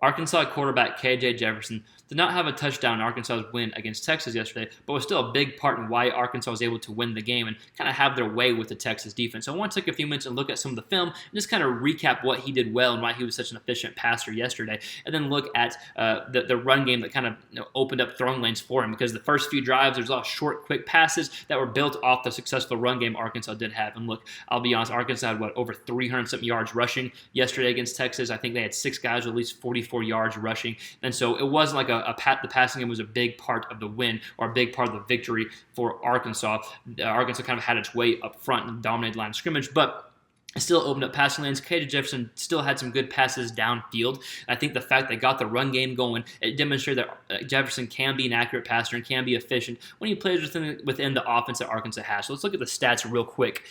Arkansas quarterback KJ Jefferson did not have a touchdown in Arkansas's win against Texas yesterday, but was still a big part in why Arkansas was able to win the game and kind of have their way with the Texas defense. So I want to take a few minutes and look at some of the film and just kind of recap what he did well and why he was such an efficient passer yesterday, and then look at the run game that kind of opened up throwing lanes for him, because the first few drives, there's a lot of short, quick passes that were built off the successful run game Arkansas did have. And look, I'll be honest, Arkansas had, over 300-something yards rushing yesterday against Texas. I think they had 6 guys with at least 44 yards rushing, and so it wasn't like the passing game was a big part of the win or a big part of the victory for Arkansas. Arkansas kind of had its way up front and dominated line of scrimmage, but it still opened up passing lanes. KJ Jefferson still had some good passes downfield. I think the fact they got the run game going, it demonstrated that Jefferson can be an accurate passer and can be efficient when he plays within the offense that Arkansas has. So let's look at the stats real quick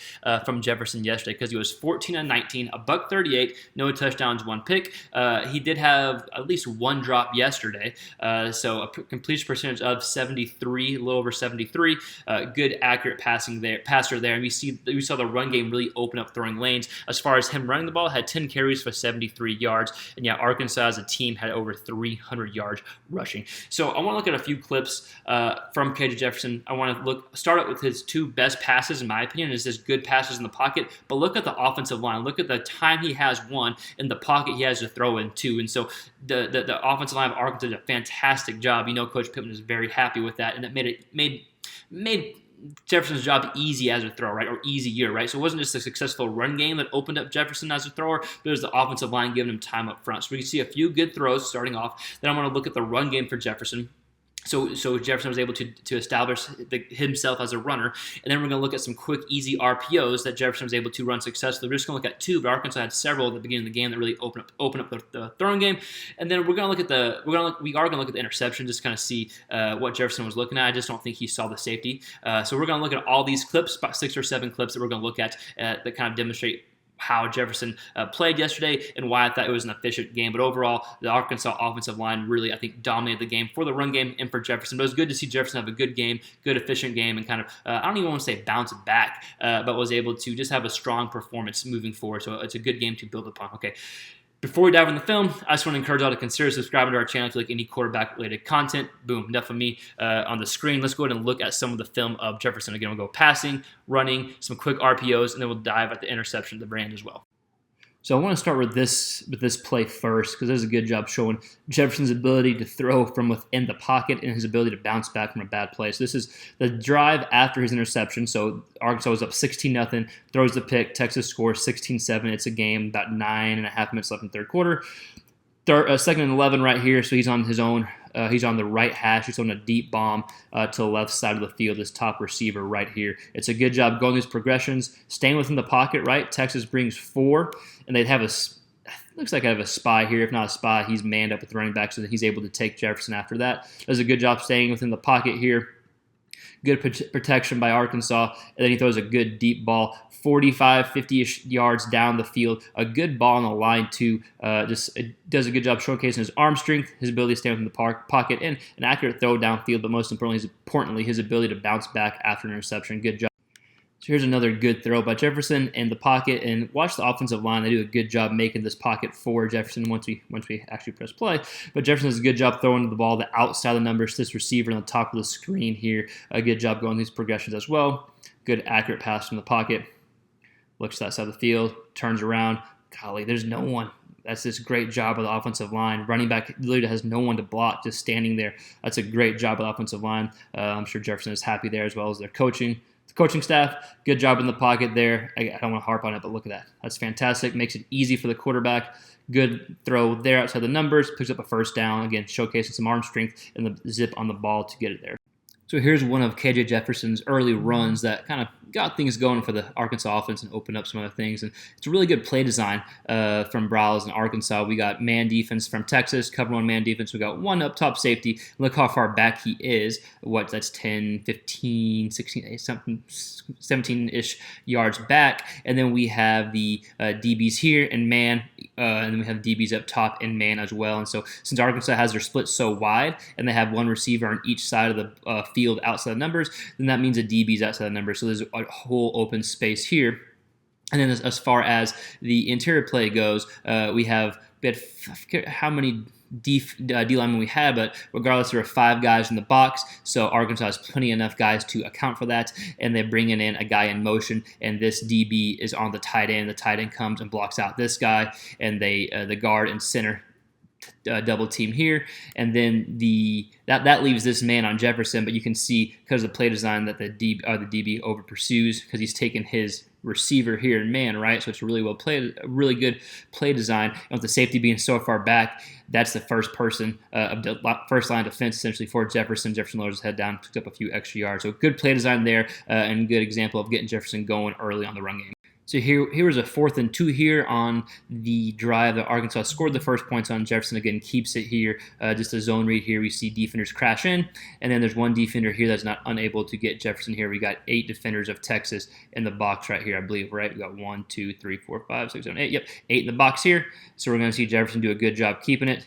from Jefferson yesterday, because he was 14-19, a buck 38, no touchdowns, 1 pick. He did have at least 1 drop yesterday, so a completion percentage of 73, a little over 73. Good accurate passer there, and we saw the run game really open up throwing lanes. As far as him running the ball, had 10 carries for 73 yards, and yeah, Arkansas as a team had over 300 yards rushing. So I want to look at a few clips from KJ Jefferson. I want to start out with his 2 best passes, in my opinion, is his good passes in the pocket, but look at the offensive line. Look at the time he has won in the pocket he has to throw in too, and so the offensive line of Arkansas did a fantastic job. Coach Pittman is very happy with that, and it made Jefferson's job easy as a thrower, right, or easier, right? So it wasn't just a successful run game that opened up Jefferson as a thrower, but it was the offensive line giving him time up front. So we can see a few good throws starting off. Then I'm going to look at the run game for Jefferson. So Jefferson was able to establish himself as a runner. And then we're going to look at some quick, easy RPOs that Jefferson was able to run successfully. We're just going to look at 2, but Arkansas had several at the beginning of the game that really open up the throwing game. And then we are going to look at the interception, just kind of see what Jefferson was looking at. I just don't think he saw the safety. So we're going to look at all these clips, about 6 or 7 clips that we're going to look at that kind of demonstrate how Jefferson played yesterday and why I thought it was an efficient game. But overall, the Arkansas offensive line really, I think, dominated the game for the run game and for Jefferson. But it was good to see Jefferson have a good game, good efficient game, and kind of, I don't even want to say bounce back, but was able to just have a strong performance moving forward. So it's a good game to build upon. Okay. Before we dive in the film, I just want to encourage y'all to consider subscribing to our channel if you like any quarterback-related content. Boom, enough of me on the screen. Let's go ahead and look at some of the film of Jefferson. Again, we'll go passing, running, some quick RPOs, and then we'll dive at the interception at the brand as well. So I want to start with this play first, because it does a good job showing Jefferson's ability to throw from within the pocket and his ability to bounce back from a bad play. So this is the drive after his interception. So Arkansas was up 16-0, throws the pick, Texas scores 16-7. It's a game, about 9.5 minutes left in the third quarter. Second and 11 right here, so he's on his own. He's on the right hash. He's on a deep bomb to the left side of the field, his top receiver right here. It's a good job going these progressions, staying within the pocket, right? Texas brings 4, and they'd have looks like I have a spy here. If not a spy, he's manned up with the running back so that he's able to take Jefferson after that. Does a good job staying within the pocket here. Good protection by Arkansas, and then he throws a good deep ball, 45, 50-ish yards down the field. A good ball on the line, too. Just does a good job showcasing his arm strength, his ability to stay within the pocket, and an accurate throw downfield, but most importantly, his ability to bounce back after an interception. Good job. So here's another good throw by Jefferson in the pocket, and watch the offensive line. They do a good job making this pocket for Jefferson once we actually press play. But Jefferson does a good job throwing the ball the outside of the numbers to this receiver on the top of the screen here. A good job going these progressions as well. Good accurate pass from the pocket. Looks to that side of the field, turns around. Golly, there's no one. That's just a great job of the offensive line. Running back literally has no one to block, just standing there. That's a great job of the offensive line. I'm sure Jefferson is happy there, as well as their coaching staff. Good job in the pocket there. I don't want to harp on it, but look at that. That's fantastic. Makes it easy for the quarterback. Good throw there outside the numbers. Picks up a first down. Again, showcasing some arm strength and the zip on the ball to get it there. So here's one of KJ Jefferson's early runs that kind of got things going for the Arkansas offense and opened up some other things. And it's a really good play design from Browse and Arkansas. We got man defense from Texas, cover 1 man defense. We got 1 up top safety. Look how far back he is. That's 10, 15, 16, something, 17-ish yards back. And then we have the DBs here and man, and then we have DBs up top and man as well. And so since Arkansas has their split so wide and they have 1 receiver on each side of the field outside the numbers, then that means a DB's outside the numbers. So there's a whole open space here. And then as far as the interior play goes, we have I forget how many D linemen we had, but regardless, there were 5 guys in the box, so Arkansas has plenty enough guys to account for that, and they're bringing in a guy in motion, and this DB is on the tight end. The tight end comes and blocks out this guy, and the guard and center double team here, and then that leaves this man on Jefferson, but you can see because of the play design that the DB over pursues because he's taken his receiver here in man, right? So it's really well played, a really good play design. And with the safety being so far back, that's the first person of the first line of defense essentially for Jefferson. Jefferson lowers his head down, picked up a few extra yards. So good play design there, and good example of getting Jefferson going early on the run game. So here was a 4th and 2 here on the drive that Arkansas scored the first points on. Jefferson again keeps it here. Just a zone read here. We see defenders crash in, and then there's one defender here that's not unable to get Jefferson here. We got 8 defenders of Texas in the box right here, I believe, right? We got 1, 2, 3, 4, 5, 6, 7, 8. Yep, 8 in the box here. So we're going to see Jefferson do a good job keeping it.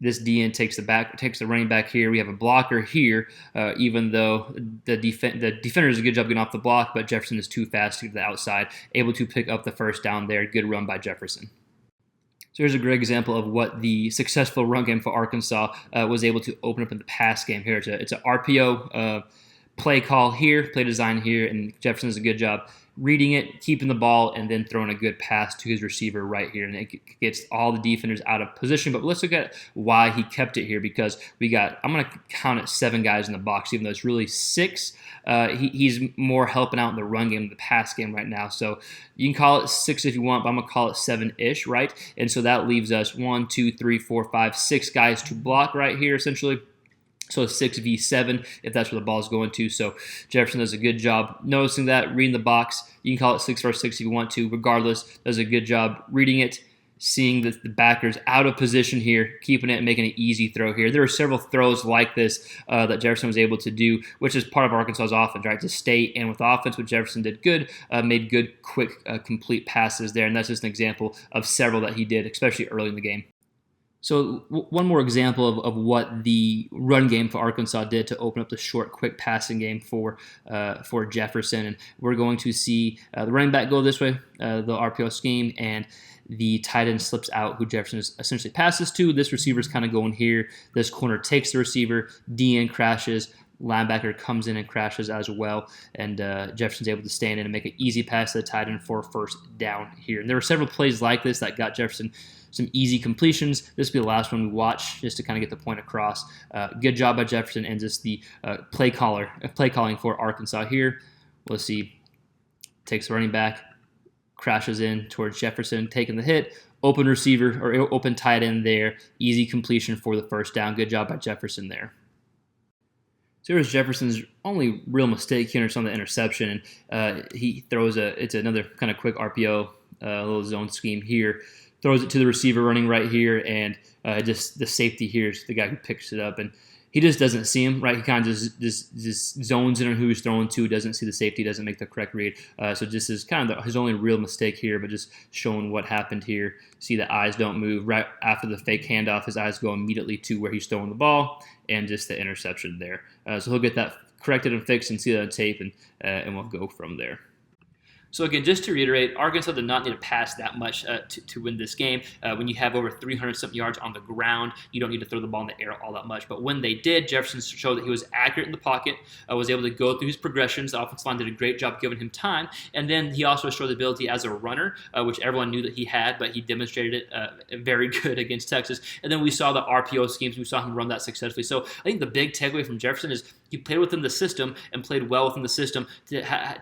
This DN takes the running back here. We have a blocker here, even though the defender does a good job getting off the block, but Jefferson is too fast to the outside, able to pick up the first down there. Good run by Jefferson. So here's a great example of what the successful run game for Arkansas was able to open up in the pass game here. It's an RPO play call here, play design here, and Jefferson does a good job reading it, keeping the ball, and then throwing a good pass to his receiver right here. And it gets all the defenders out of position. But let's look at why he kept it here, because I'm going to count it 7 guys in the box, even though it's really 6. He's more helping out in the run game than the pass game right now. So you can call it 6 if you want, but I'm going to call it 7-ish, right? And so that leaves us 1, 2, 3, 4, 5, 6 guys to block right here, essentially. So 6v7 if that's where the ball is going to. So Jefferson does a good job noticing that, reading the box. You can call it 6 versus 6 if you want to. Regardless, does a good job reading it, seeing the backers out of position here, keeping it and making an easy throw here. There are several throws like this that Jefferson was able to do, which is part of Arkansas's offense, right? To stay in with offense, what Jefferson did good, made good, quick, complete passes there. And that's just an example of several that he did, especially early in the game. So one more example of what the run game for Arkansas did to open up the short, quick passing game for Jefferson. And we're going to see the running back go this way, the RPO scheme, and the tight end slips out, who Jefferson essentially passes to. This receiver's kind of going here. This corner takes the receiver. DN crashes. Linebacker comes in and crashes as well, and Jefferson's able to stand in and make an easy pass to the tight end for a first down here. And there were several plays like this that got Jefferson some easy completions. This will be the last one we watch just to kind of get the point across. Good job by Jefferson, and just the play calling for Arkansas here. Let's see. Takes the running back, crashes in towards Jefferson, taking the hit. Open receiver or open tight end there. Easy completion for the first down. Good job by Jefferson there. So here's Jefferson's only real mistake here, on the interception, and he throws it's another kind of quick RPO, little zone scheme here. Throws it to the receiver running right here, and just the safety here is the guy who picks it up, and he just doesn't see him, right? He kind of just zones in on who he's throwing to, doesn't see the safety, doesn't make the correct read. So this is kind of his only real mistake here, but just showing what happened here. See the eyes don't move. Right after the fake handoff, his eyes go immediately to where he's throwing the ball, and just the interception there. So he'll get that corrected and fixed and see that on tape, and we'll go from there. So again, just to reiterate, Arkansas did not need to pass that much to win this game. When you have over 300-something yards on the ground, you don't need to throw the ball in the air all that much. But when they did, Jefferson showed that he was accurate in the pocket, was able to go through his progressions. The offensive line did a great job giving him time. And then he also showed the ability as a runner, which everyone knew that he had, but he demonstrated it very good against Texas. And then we saw the RPO schemes. We saw him run that successfully. So I think the big takeaway from Jefferson is he played within the system and played well within the system,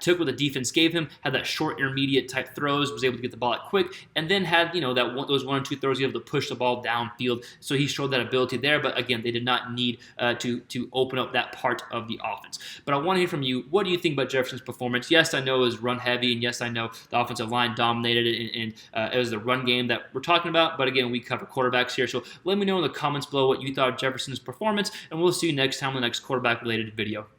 took what the defense gave him, had that short intermediate type throws, was able to get the ball out quick, and then had those 1 or 2 throws, able to push the ball downfield. So he showed that ability there. But again, they did not need to open up that part of the offense. But I want to hear from you. What do you think about Jefferson's performance? Yes, I know it was run heavy, and yes, I know the offensive line dominated it, and it was the run game that we're talking about. But again, we cover quarterbacks here, so let me know in the comments below what you thought of Jefferson's performance, and we'll see you next time on the next quarterback related video.